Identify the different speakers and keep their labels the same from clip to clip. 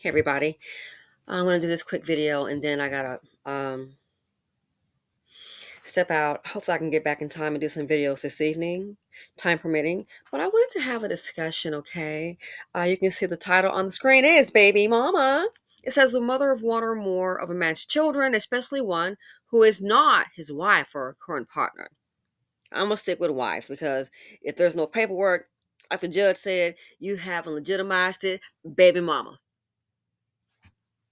Speaker 1: Hey everybody, I'm gonna do this quick video and then I gotta step out. Hopefully I can get back in time and do some videos this evening, time permitting. But I wanted to have a discussion, okay? You can see the title on the screen is Baby Mama. It says the mother of one or more of a man's children, especially one who is not his wife or current partner. I'm gonna stick with wife because if there's no paperwork, like the judge said, you haven't legitimized it, baby mama.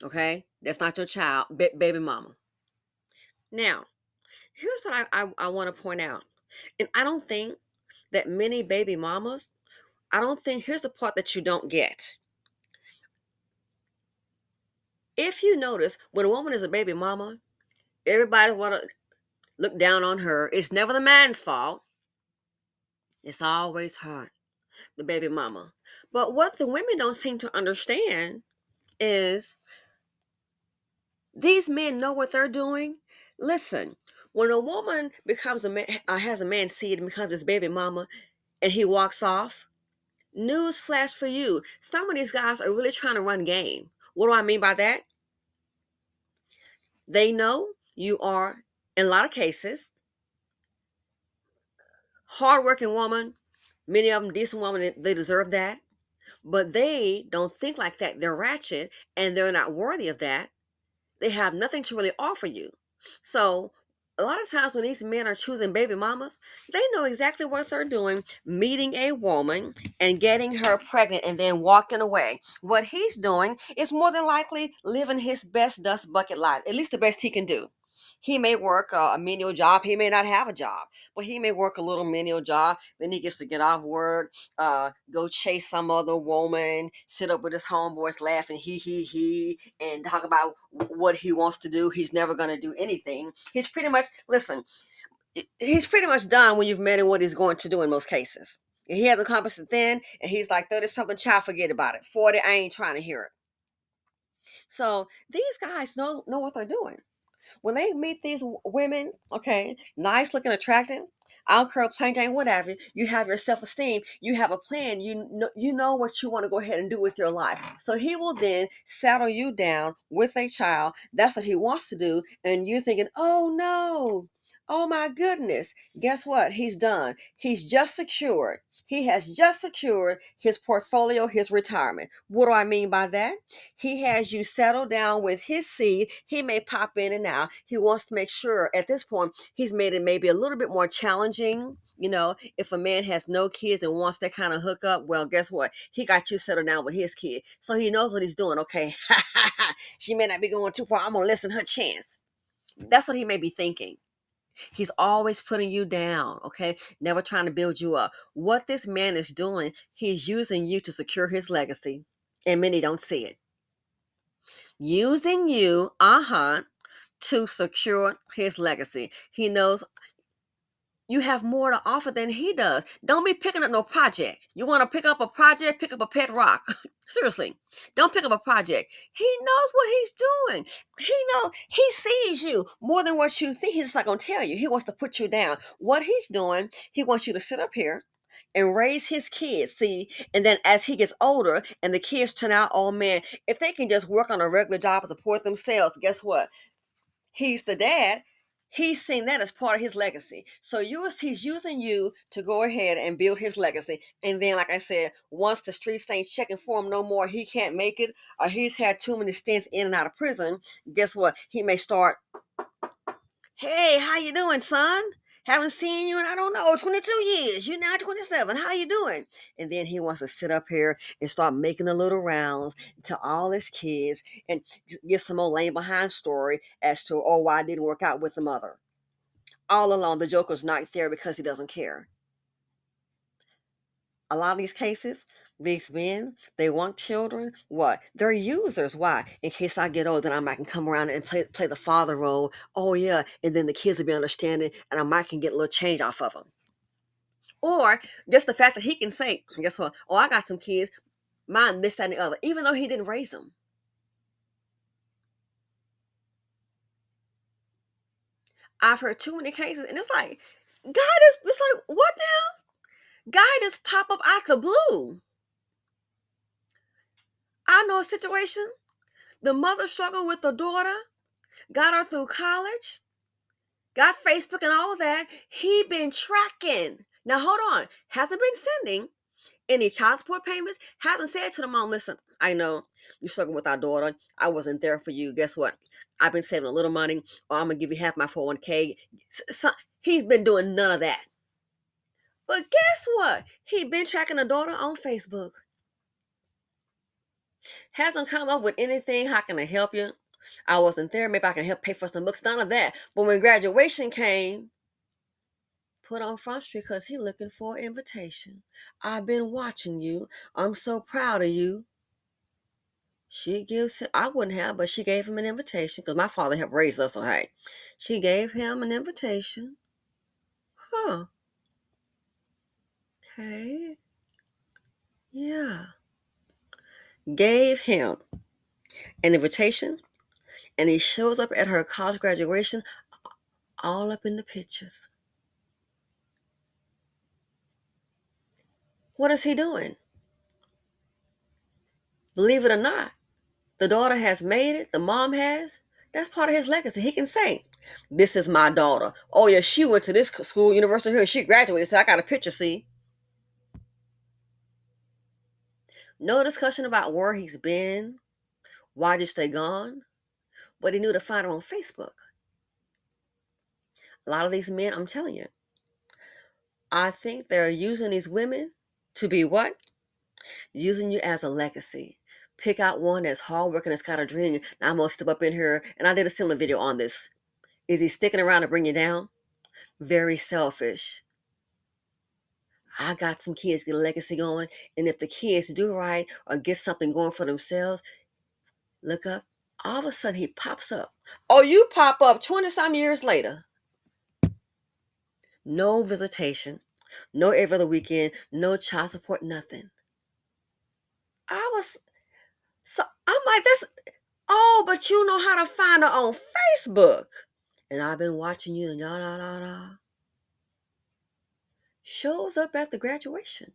Speaker 1: Okay? That's not your child, baby mama. Now, here's what I want to point out. And I don't think that many baby mamas, I don't think, here's the part that you don't get. If you notice, when a woman is a baby mama, everybody want to look down on her. It's never the man's fault. It's always her, the baby mama. But what the women don't seem to understand is these men know what they're doing. Listen, when a woman becomes a man, has a man seed and becomes his baby mama, and he walks off, news flash for you. Some of these guys are really trying to run game. What do I mean by that? They know you are, in a lot of cases, hardworking woman. Many of them decent women, they deserve that. But they don't think like that. They're ratchet and they're not worthy of that. They have nothing to really offer you. So a lot of times when these men are choosing baby mamas, they know exactly what they're doing, meeting a woman and getting her pregnant and then walking away. What he's doing is more than likely living his best dust bucket life, at least the best he can do. He may work a menial job. He may not have a job, but he may work a little menial job. Then he gets to get off work, go chase some other woman, sit up with his homeboys laughing, he, and talk about what he wants to do. He's never going to do anything. He's pretty much, listen, he's pretty much done when you've met him what he's going to do in most cases. He hasn't accomplished it then, and he's like 30 something, child, forget about it. 40, I ain't trying to hear it. So these guys know what they're doing. When they meet these women, okay, nice looking, attractive, out curl, plain whatever, you have your self esteem, you have a plan, you know what you want to go ahead and do with your life. So he will then settle you down with a child. That's what he wants to do, and you're thinking, oh no, oh my goodness. Guess what? He's done. He's just secured. He has just secured his portfolio, his retirement. What do I mean by that? He has you settle down with his seed. He may pop in and out. He wants to make sure at this point he's made it maybe a little bit more challenging. You know, if a man has no kids and wants that kind of hookup, well, guess what? He got you settled down with his kid. So he knows what he's doing. Okay, she may not be going too far. I'm going to listen her chance. That's what he may be thinking. He's always putting you down, okay? Never trying to build you up. What this man is doing, he's using you to secure his legacy, and many don't see it. Using you, to secure his legacy. He knows you have more to offer than he does. Don't be picking up no project. You want to pick up a project, pick up a pet rock. Seriously, don't pick up a project. He knows what he's doing. He sees you more than what you think. He's just not going to tell you. He wants to put you down. What he's doing, he wants you to sit up here and raise his kids. See, and then as he gets older and the kids turn out, oh man, if they can just work on a regular job and support themselves, guess what? He's the dad. He's seen that as part of his legacy. So he's using you to go ahead and build his legacy. And then, like I said, once the streets ain't checking for him no more, he can't make it, or he's had too many stints in and out of prison. Guess what? He may start, hey, how you doing, son? Haven't seen you in, I don't know, 22 years. You're now 27. How you doing? And then he wants to sit up here and start making a little rounds to all his kids and get some old lane behind story as to, oh, why it didn't work out with the mother. All along, the Joker's not there because he doesn't care. A lot of these cases, these men, they want children. What? They're users. Why? In case I get old, then I might can come around and play the father role. Oh yeah, and then the kids will be understanding, and I might can get a little change off of them. Or just the fact that he can say, guess what? Oh, I got some kids, mine, this, that, and the other, even though he didn't raise them. I've heard too many cases, and it's like, it's like, what now? Guy just pop up out the blue. I know a situation. The mother struggled with the daughter, got her through college, got Facebook and all that. He been tracking. Now hold on. Hasn't been sending any child support payments. Hasn't said to the mom, listen, I know you're struggling with our daughter. I wasn't there for you. Guess what? I've been saving a little money, or I'm gonna give you half my 401k. He's been doing none of that. But guess what? He been tracking the daughter on Facebook. Hasn't come up with anything. How can I help you? I wasn't there. Maybe I can help pay for some books. None of that. But when graduation came, put on Front Street because he looking for an invitation. I've been watching you. I'm so proud of you. She gives him, I wouldn't have, but she gave him an invitation because my father helped raise us, so hey. She gave him an invitation. Huh. Okay. Yeah. Gave him an invitation, and he shows up at her college graduation all up in the pictures. What is he doing? Believe it or not, the daughter has made it, the mom has. That's part of his legacy. He can say, this is my daughter. Oh, yeah, she went to this school, university here, and she graduated, so I got a picture, see? No discussion about where he's been, why did you stay gone, but he knew to find her on Facebook. A lot of these men, I'm telling you, I think they're using these women to be what? Using you as a legacy. Pick out one that's hardworking, that's got a dream. Now I'm going to step up in here, and I did a similar video on this. Is he sticking around to bring you down? Very selfish. I got some kids, get a legacy going, and if the kids do right or get something going for themselves, look up. All of a sudden, he pops up. Oh, you pop up 20-some years later. No visitation, no every other weekend, no child support, nothing. I'm like, this. Oh, but you know how to find her on Facebook. And I've been watching you and da da da da. Shows up at the graduation.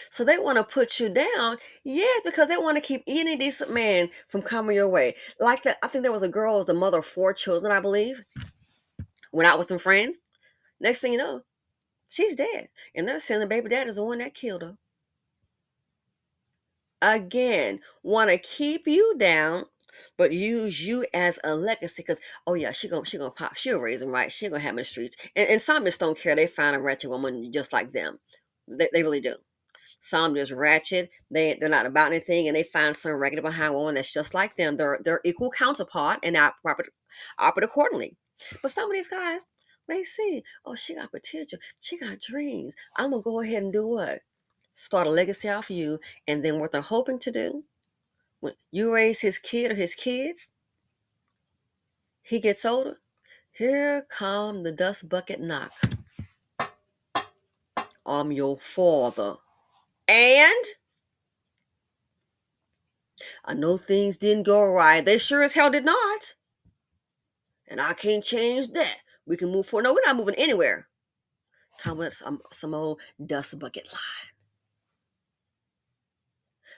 Speaker 1: So they want to put you down, yes, because they want to keep any decent man from coming your way. Like that, I think there was a girl who was the mother of 4 children, I believe, went out with some friends. Next thing you know, she's dead. And they're saying the baby dad is the one that killed her. Again, want to keep you down, but use you as a legacy because, oh yeah, she gonna pop. She'll raise them right. She gonna have them in the streets. And some just don't care. They find a ratchet woman just like them. They really do. Some just ratchet. They're not about anything, and they find some regular behind woman that's just like them. They're equal counterpart and operate accordingly. But some of these guys, they see, oh, she got potential. She got dreams. I'm gonna go ahead and do what? Start a legacy off you, and then what they're hoping to do, when you raise his kid or his kids, he gets older. Here come the dust bucket knock. I'm your father. And I know things didn't go right. They sure as hell did not. And I can't change that. We can move forward. No, we're not moving anywhere. Come with some old dust bucket line.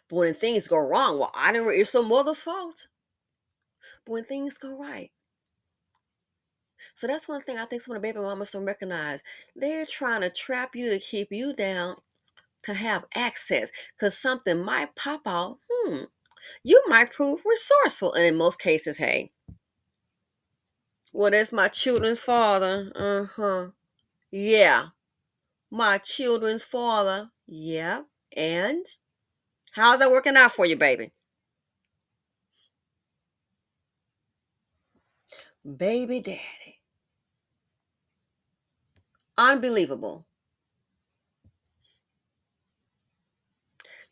Speaker 1: But when things go wrong, well, it's the mother's fault. But when things go right. So that's one thing I think some of the baby mamas don't recognize. They're trying to trap you to keep you down to have access. Because something might pop out. You might prove resourceful. And in most cases, hey, well, that's my children's father. Yeah. My children's father. Yeah. And how's that working out for you, baby? Baby daddy. Unbelievable.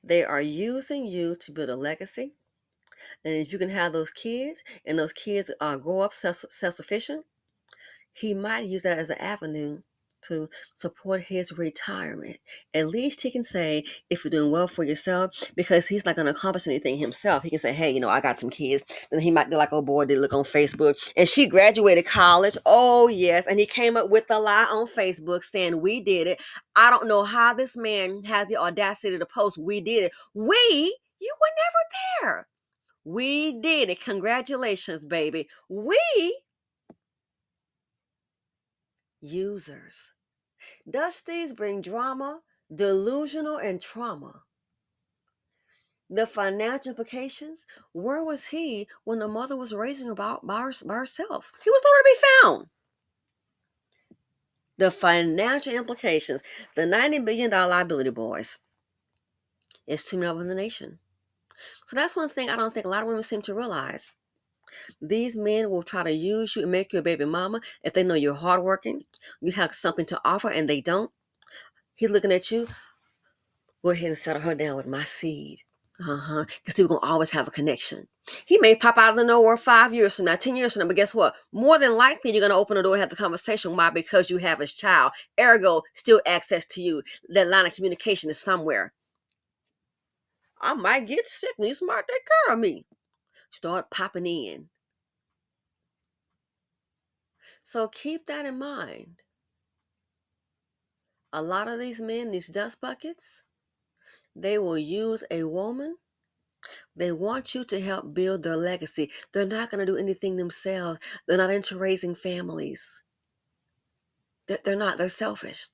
Speaker 1: They are using you to build a legacy. And if you can have those kids and those kids grow up self-sufficient, he might use that as an avenue to support his retirement. At least he can say if you're doing well for yourself, because he's not going to accomplish anything himself. He can say, hey, I got some kids. Then he might do like, oh boy, did look on Facebook. And she graduated college. Oh, yes. And he came up with a lie on Facebook saying we did it. I don't know how this man has the audacity to post we did it. You were never there. We did it. Congratulations, baby. We users. Dusties bring drama, delusional, and trauma. The financial implications. Where was he when the mother was raising her by herself? He was nowhere to be found. The financial implications. The $90 billion liability, boys. It's too many of them in the nation. So that's one thing I don't think a lot of women seem to realize. These men will try to use you and make you a baby mama if they know you're hardworking, you have something to offer, and they don't. He's looking at you. Go ahead and settle her down with my seed. Because we're going to always have a connection. He may pop out of the nowhere 5 years from now, 10 years from now, but guess what? More than likely, you're going to open the door and have the conversation. Why? Because you have his child. Ergo, still access to you. That line of communication is somewhere. I might get sick. You smart take care of me. Start popping in. So keep that in mind. A lot of these men, these dust buckets, they will use a woman. They want you to help build their legacy. They're not going to do anything themselves. They're not into raising families. They're not. They're selfish.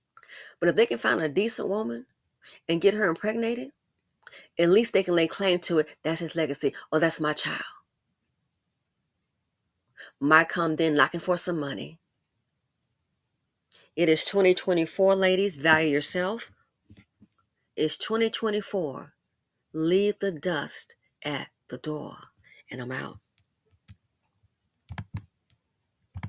Speaker 1: But if they can find a decent woman and get her impregnated, at least they can lay claim to it. That's his legacy. Oh, that's my child. Might come then knocking for some money. It is 2024, ladies. Value yourself. It's 2024. Leave the dust at the door. And I'm out.